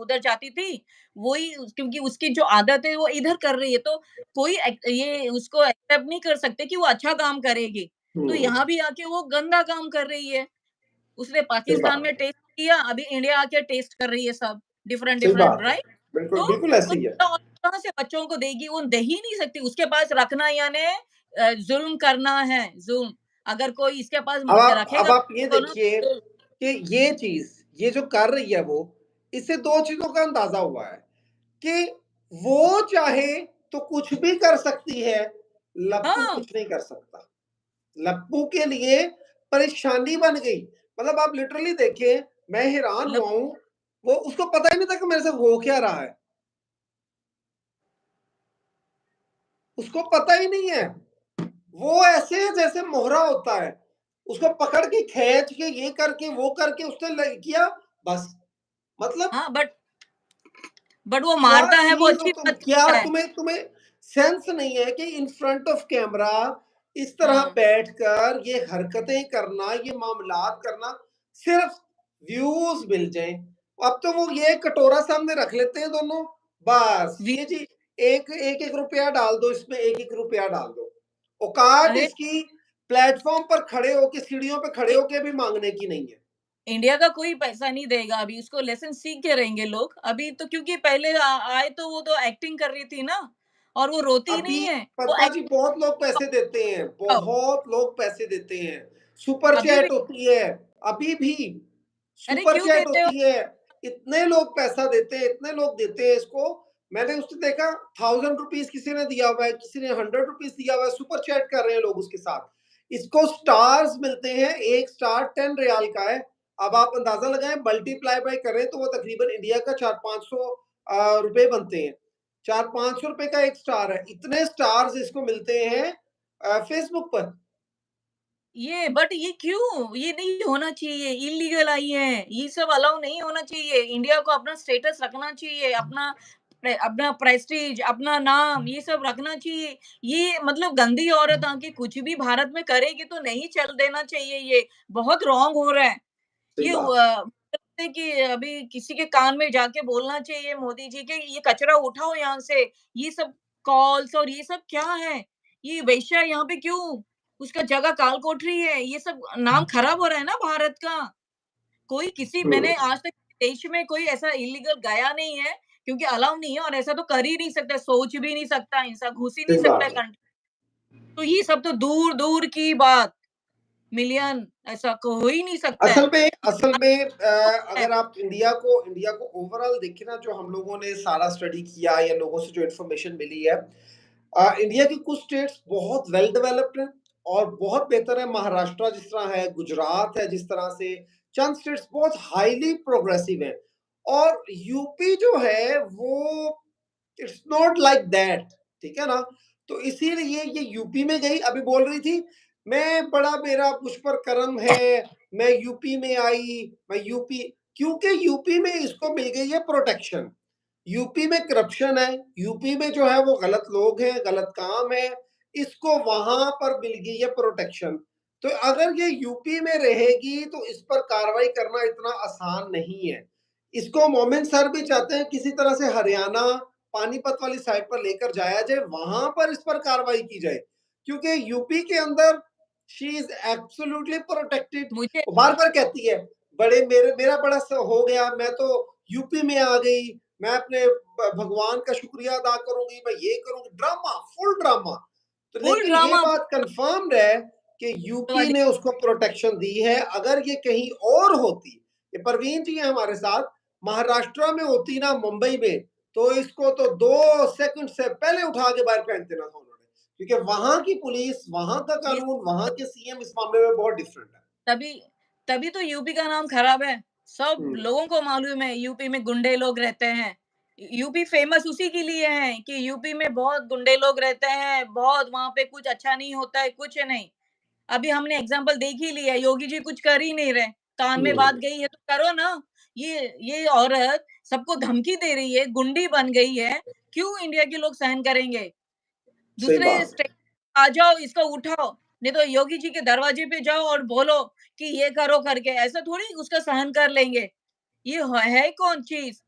उधर जाती थी, वही क्योंकि उसकी जो आदत है वो इधर कर रही है, तो कोई ये उसको एक्सेप्ट नहीं कर सकते कि वो अच्छा काम करेगी। तो हुँ, यहाँ भी आके वो गंदा काम कर रही है। उसने सही पाकिस्तान बात में है, टेस्ट किया, अभी इंडिया आके टेस्ट कर रही है सब, डिफरेंट सही डिफरेंट, बात है। राइट? बिल्कुल, तो बिल्कुल वो ऐसे ही है। तो कहाँ से बच्चों को देगी? वो दे ही नहीं सकती, उसके पास रखना यानी ज़ुल्म करना है, ज़ुल्म। अगर कोई इसके पास अब रखेगा आप ये तो ना देखिए तो कि ये चीज़, ये जो कर रही है वो, इससे 2 चीज़ों का अंदाज़ा हुआ है कि वो चाहे तो कुछ भी कर सकती है, लप्पू हाँ, कुछ नहीं कर सकता। लप्पू के लिए परेशानी बन गई। मतलब आप लिटरली देखिए, मैं हैरान मतलब हुआ हूँ, वो उसको पता ही नहीं था कि मेरे से हो क्या रहा है। उसको पता ही नहीं है। वो ऐसे जैसे मोहरा होता है, उसको पकड़ के खींच के ये करके वो करके उसने किया, बस। मतलब हाँ, बट वो क्या मारता है, वो चीज हो अच्छी तुम, बात क्या करता है। तुम्हें तुम्हें सेंस नहीं है कि इन फ्रंट ऑफ कैमरा इस तरह हाँ, बैठकर ये हरकतें करना, ये मामलात करना, सिर्फ व्यूज मिल जाए। अब तो वो ये कटोरा सामने रख लेते हैं दोनों, बस वी ये जी, एक एक एक रुपया डाल दो इसमें, एक एक रुपया डाल दो। औकात अरे! इसकी प्लेटफॉर्म पर खड़े होके, सीढ़ियों पे खड़े ए होके भी मांगने की नहीं है। इंडिया का कोई पैसा नहीं देगा अभी, उसको लेसन सीख के रहेंगे लोग। अभी तो क्योंकि पहले आए तो वो तो एक्टिंग कर रही थी ना, और वो रोती नहीं अभी है, वो पद्मा जी एक्टिंग बहुत लोग पैसे देते हैं, बहुत लोग पैसे देते हैं। सुपर अभी भी चैट होती है, अभी भी अरे सुपर क्यों चैट देते हो? होती है। इतने लोग पैसा देते हैं, इतने लोग देते हैं इसको। मैंने उसने देखा, 1000 रुपीज किसी ने दिया हुआ है, किसी ने 100 रुपीज दिया हुआ है, सुपर चैट कर रहे हैं लोग उसके साथ। इसको स्टार्स मिलते हैं, एक स्टार 10 रियाल का है। अब आप अंदाजा लगाएं, मल्टीप्लाई बाय करें तो वो तकरीबन इंडिया का 400-500 रुपए बनते हैं। 400-500 रुपए का एक स्टार है। इतने स्टार्स इसको मिलते हैं फेसबुक पर। बट ये क्यों? ये नहीं होना चाहिए, इल्लीगल आई है, ये सब अलाउ नहीं होना चाहिए। इंडिया को अपना स्टेटस रखना चाहिए, अपना प्रेस्टीज, अपना नाम, ये सब रखना चाहिए। ये मतलब गंदी औरत आके कुछ भी भारत में करेगी तो नहीं चल देना चाहिए ये, बहुत रॉन्ग हो रहा है। सही ये बात है। है कि अभी किसी के कान में जाके बोलना चाहिए मोदी जी के ये कचरा उठाओ यहाँ से। ये सब कॉल्स और ये सब क्या है? ये वेश्या यहाँ पे क्यों? उसका जगह काल कोठरी है। ये सब नाम खराब हो रहा है ना भारत का। कोई किसी हम्म, मैंने आज तक देश में कोई ऐसा इल्लीगल गया नहीं है, क्योंकि अलाउ नहीं है और ऐसा तो कर ही नहीं सकता, सोच भी नहीं सकता इंसान, घुस ही नहीं सही सकता बात है है। कंट्री। तो ये सब तो दूर-दूर की बात, मिलियन ऐसा हो ही नहीं सकता है। असल में है। अगर आप इंडिया को ओवरऑल देखें ना, जो हम लोगों ने सारा स्टडी किया या लोगों से जो इन्फॉर्मेशन मिली है, इंडिया की कुछ स्टेट्स बहुत वेल डेवलप्ड हैं और बहुत बेहतर है। महाराष्ट्र जिस तरह है, गुजरात है जिस तरह से, चंद स्टेट्स बहुत हाईली प्रोग्रेसिव हैं। और यूपी जो है वो इट्स नॉट लाइक दैट, ठीक है ना। तो इसीलिए ये यूपी में गई, अभी बोल रही थी मैं बड़ा, मेरा मुझ पर कर्म है, मैं यूपी में आई, मैं यूपी, क्योंकि यूपी में इसको मिल गई है प्रोटेक्शन। यूपी में करप्शन है, यूपी में जो है वो गलत लोग हैं, गलत काम है, इसको वहां पर मिल गई है प्रोटेक्शन। तो अगर ये यूपी में रहेगी तो इस पर कार्रवाई करना इतना आसान नहीं है। इसको मोमिन सर भी चाहते हैं किसी तरह से हरियाणा, पानीपत वाली साइड पर लेकर जाया जाए, वहां पर इस पर कार्रवाई की जाए, क्योंकि यूपी के अंदर शी इज एब्सोल्युटली प्रोटेक्टेड। मुझे वो बार बार कहती है, बड़े मेरा बड़ा हो गया, मैं तो यूपी में आ गई, मैं अपने भगवान का शुक्रिया अदा करूंगी, मैं ये करूंगी, ड्रामा, फुल ड्रामा। तो फुल लेकिन ये ड्रामा बात कंफर्म्ड है कि यूपी ने उसको प्रोटेक्शन दी है। अगर ये कहीं और होती, ये परवीन जी है हमारे साथ, महाराष्ट्र में होती ना, मुंबई में, तो इसको तो 2 सेकंड से पहले उठा के बाहर फेंक देना था उन्होंने, क्योंकि वहां की पुलिस, वहां का ये कानून, वहां के सीएम इस मामले में बहुत डिफरेंट है। तभी तभी तो यूपी का नाम खराब है। सब हम्म, लोगों को मालूम है यूपी में गुंडे लोग रहते हैं। यूपी फेमस उसी के लिए है कि यूपी में बहुत गुंडे लोग रहते हैं, बहुत वहाँ पे कुछ अच्छा नहीं होता है, कुछ नहीं। अभी हमने एग्ज़ाम्पल देख ही लिया, योगी जी कुछ कर ही नहीं रहे। कान में बात हम्म, गई है तो करो ना। ये औरत सबको धमकी दे रही है, गुंडी बन गई है, क्यों इंडिया के लोग सहन करेंगे? सही दूसरे बात है। स्टेट आ जाओ, इसको उठाओ, नहीं तो योगी जी के दरवाजे पे जाओ और बोलो कि ये करो करके, ऐसा थोड़ी उसका सहन कर लेंगे। ये है कौन चीज़?